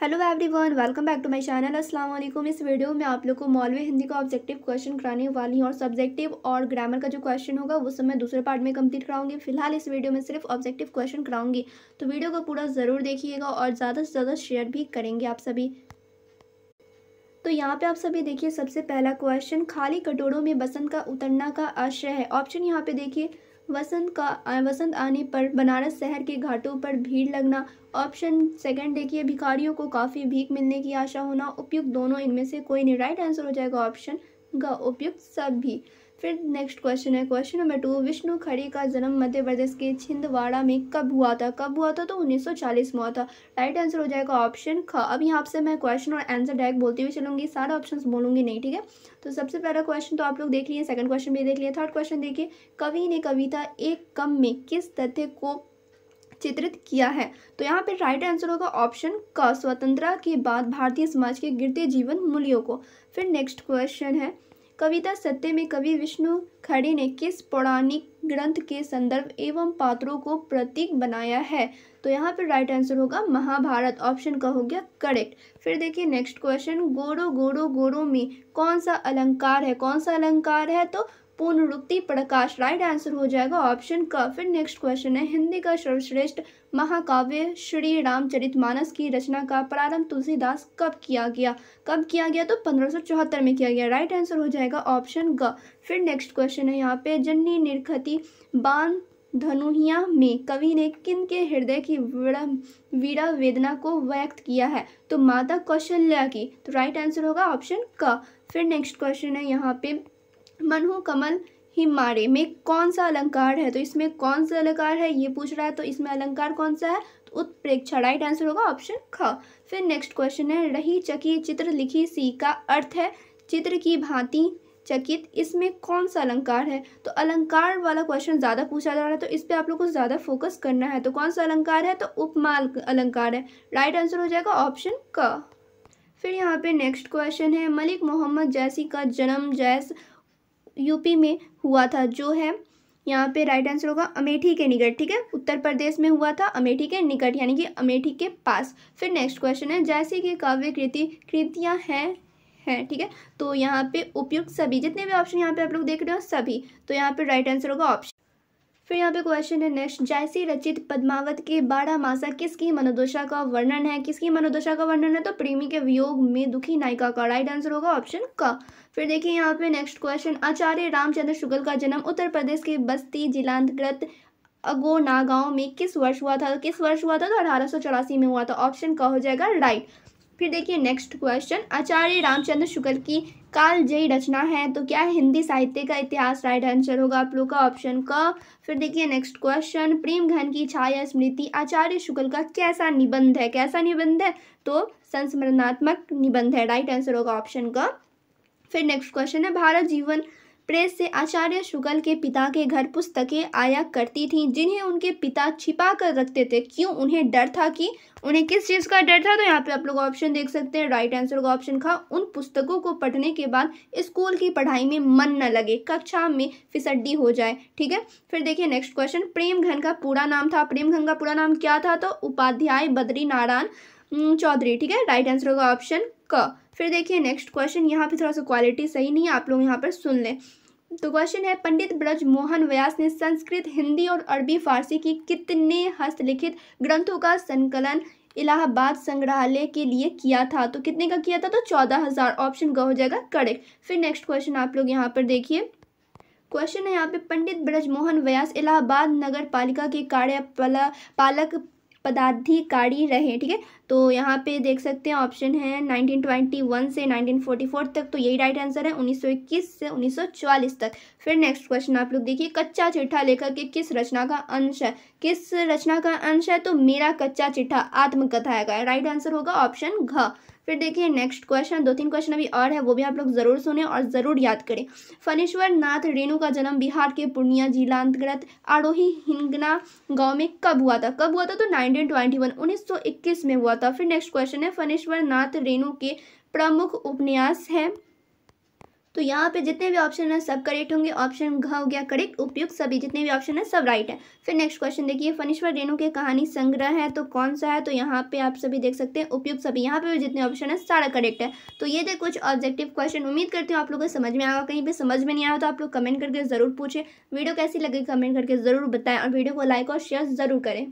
Hello everyone, welcome back to my channel. अस्सलाम वालेकुम। इस वीडियो में आप लोग को मौलवी हिंदी का ऑब्जेक्टिव क्वेश्चन कराने वाली हूँ और सब्जेक्टिव और ग्रामर का जो क्वेश्चन होगा वो सब मैं दूसरे पार्ट में कंप्लीट कराऊंगी। फिलहाल इस वीडियो में सिर्फ ऑब्जेक्टिव क्वेश्चन कराऊंगी, तो वीडियो को पूरा ज़रूर देखिएगा और ज़्यादा से ज़्यादा शेयर भी करेंगे आप सभी। तो यहाँ पे आप सभी देखिए, सबसे पहला क्वेश्चन, खाली कटोरों में बसंत का उतरना का आशय है। ऑप्शन यहाँ पे देखिए, वसंत आने पर बनारस शहर के घाटों पर भीड़ लगना। ऑप्शन सेकंड देखिए, भिखारियों को काफ़ी भीख मिलने की आशा होना। उपयुक्त दोनों इनमें से कोई नहीं। राइट आंसर हो जाएगा ऑप्शन ग, उपयुक्त सभी। फिर नेक्स्ट क्वेश्चन है, क्वेश्चन नंबर 2, विष्णु खरे का जन्म मध्य प्रदेश के छिंदवाड़ा में कब हुआ था? कब हुआ था? तो 1940 में हुआ था। राइट आंसर हो जाएगा ऑप्शन ख। अब यहाँ से मैं क्वेश्चन और आंसर डायरेक्ट बोलती हुई चलूंगी, सारे ऑप्शंस बोलूंगी नहीं, ठीक है। तो सबसे पहला क्वेश्चन तो आप लोग देख लिए, सेकंड क्वेश्चन भी देख लिया। थर्ड क्वेश्चन देखिए, कवि ने कविता एक कम में किस तथ्य को चित्रित किया है? तो यहाँ पे राइट आंसर होगा ऑप्शन क, स्वतंत्रता के बाद भारतीय समाज के गिरते जीवन मूल्यों को। फिर नेक्स्ट क्वेश्चन है, कविता सत्य में कवि विष्णु खरे ने किस पौराणिक ग्रंथ के संदर्भ एवं पात्रों को प्रतीक बनाया है? तो यहाँ पे राइट आंसर होगा महाभारत। ऑप्शन का हो गया करेक्ट। फिर देखिए नेक्स्ट क्वेश्चन, गोरो गोरो गोरो में कौन सा अलंकार है? कौन सा अलंकार है? तो पुनरुक्ति प्रकाश। राइट आंसर हो जाएगा ऑप्शन का। फिर नेक्स्ट क्वेश्चन है, हिंदी का सर्वश्रेष्ठ महाकाव्य श्री रामचरितमानस की रचना का प्रारंभ तुलसीदास कब किया गया? कब किया गया? तो 1574 में किया गया। राइट आंसर हो जाएगा ऑप्शन ग। फिर नेक्स्ट क्वेश्चन है यहाँ पे, जन्नी निरखती बाण धनुहिया में कवि ने किन के हृदय की वीरा वेदना को व्यक्त किया है? तो माता कौशल्या की। तो राइट आंसर होगा ऑप्शन क। फिर नेक्स्ट क्वेश्चन है यहाँ पे, मनहु कमल हिमारे में कौन सा अलंकार है? तो इसमें कौन सा अलंकार है ये पूछ रहा है, तो इसमें अलंकार कौन सा है? तो उत्प्रेक्षा। राइट आंसर होगा ऑप्शन ख। फिर नेक्स्ट क्वेश्चन है, रही चकी चित्र लिखी सी का अर्थ है चित्र की भांति चकित। इसमें कौन सा अलंकार है? तो अलंकार वाला क्वेश्चन ज़्यादा पूछा जा रहा है, तो इस पर आप लोग को ज़्यादा फोकस करना है। तो कौन सा अलंकार है? तो उपमा अलंकार है। राइट आंसर हो जाएगा ऑप्शन क। फिर यहाँ पे नेक्स्ट क्वेश्चन है, मलिक मोहम्मद जैसी का जन्म जैस यूपी में हुआ था, जो है यहाँ पे राइट आंसर होगा अमेठी के निकट, ठीक है। उत्तर प्रदेश में हुआ था, अमेठी के निकट यानी कि अमेठी के पास। फिर नेक्स्ट क्वेश्चन है, जैसे कि काव्य कृतियाँ हैं, ठीक है। तो यहाँ पे उपयुक्त सभी, जितने भी ऑप्शन यहाँ पे आप लोग देख रहे हो सभी, तो यहाँ पे राइट आंसर होगा ऑप्शन। फिर यहाँ पे क्वेश्चन है नेक्स्ट, जैसी रचित पद्मावत के 12 मासा किसकी मनोदशा का वर्णन है? किसकी मनोदशा का वर्णन है? तो प्रेमी के वियोग में दुखी नायिका का। राइट आंसर होगा ऑप्शन का। फिर देखिए यहाँ पे नेक्स्ट क्वेश्चन, आचार्य रामचंद्र शुक्ल का जन्म उत्तर प्रदेश के बस्ती जिलांतर्गत अगोना गांव में किस वर्ष हुआ था? तो किस वर्ष हुआ था? तो 1884 में हुआ था। ऑप्शन का हो जाएगा राइट। फिर देखिए नेक्स्ट क्वेश्चन, आचार्य रामचंद्र शुक्ल की कालजयी रचना है, तो क्या है? हिंदी साहित्य का इतिहास। राइट आंसर होगा आप लोग का ऑप्शन का। फिर देखिए नेक्स्ट क्वेश्चन, प्रेम घन की छाया स्मृति आचार्य शुक्ल का कैसा निबंध है? कैसा निबंध है? तो संस्मरणात्मक निबंध है। राइट आंसर होगा ऑप्शन का। फिर नेक्स्ट क्वेश्चन है, भारत जीवन प्रेस से आचार्य शुक्ल के पिता के घर पुस्तकें आया करती थीं, जिन्हें उनके पिता छिपा कर रखते थे। क्यों? उन्हें डर था कि उन्हें किस चीज़ का डर था? तो यहाँ पे आप लोग ऑप्शन देख सकते हैं। राइट आंसर होगा ऑप्शन का, उन पुस्तकों को पढ़ने के बाद स्कूल की पढ़ाई में मन न लगे, कक्षा में फिसड्डी हो जाए, ठीक है। फिर देखिए नेक्स्ट क्वेश्चन, प्रेम घन का पूरा नाम था, प्रेम घन का पूरा नाम क्या था? तो उपाध्याय बद्री नारायण चौधरी, ठीक है। राइट आंसर होगा ऑप्शन क। फिर देखिए नेक्स्ट क्वेश्चन, यहाँ पे थोड़ा सा क्वालिटी सही नहीं है, आप लोग यहाँ पर सुन लें। तो क्वेश्चन है, पंडित ब्रज मोहन व्यास ने संस्कृत, हिंदी और अरबी फारसी की कितने हस्तलिखित ग्रंथों का संकलन इलाहाबाद संग्रहालय के लिए किया था? तो कितने का किया था? तो 14,000। ऑप्शन का हो जाएगा करेक्ट। फिर नेक्स्ट क्वेश्चन आप लोग यहाँ पर देखिए, क्वेश्चन है यहाँ पे, पंडित ब्रज मोहन व्यास इलाहाबाद नगर पालिका के कार्यपालक पदाधिकारी रहे, ठीक है। तो यहाँ पे देख सकते हैं ऑप्शन है 1921 से 1944 तक, तो यही राइट आंसर है, 1921 से 1944 तक। फिर नेक्स्ट क्वेश्चन आप लोग देखिए, कच्चा चिट्ठा लेखक के किस रचना का अंश है? किस रचना का अंश है? तो मेरा कच्चा चिट्ठा आत्मकथा का। राइट आंसर होगा ऑप्शन घ। फिर देखिए नेक्स्ट क्वेश्चन, 2-3 क्वेश्चन अभी और है, वो भी आप लोग जरूर सुने और जरूर याद करें। फणीश्वर नाथ रेणु का जन्म बिहार के पूर्णिया जिला अंतर्गत आरोही हिंगना गांव में कब हुआ था? कब हुआ था? तो 1921 में हुआ था। फिर नेक्स्ट क्वेश्चन है, फणीश्वर नाथ रेणु के प्रमुख उपन्यास है, तो यहाँ पे जितने भी ऑप्शन है सब करेक्ट होंगे। ऑप्शन घ हो गया करेक्ट, उपयुक्त सभी जितने भी ऑप्शन है सब राइट है। फिर नेक्स्ट क्वेश्चन देखिए, फणीश्वर रेणु के कहानी संग्रह है तो कौन सा है, तो यहाँ पे आप सभी देख सकते हैं उपयुक्त सभी, यहाँ पे भी जितने ऑप्शन है सारा करेक्ट है। तो ये थे कुछ ऑब्जेक्टिव क्वेश्चन। उम्मीद करती हूँ आप लोगों को समझ में आएगा। कहीं पे समझ में नहीं आया तो आप लोग कमेंट करके जरूर पूछे। वीडियो कैसी लगी कमेंट करके जरूर बताएं और वीडियो को लाइक और शेयर जरूर करें।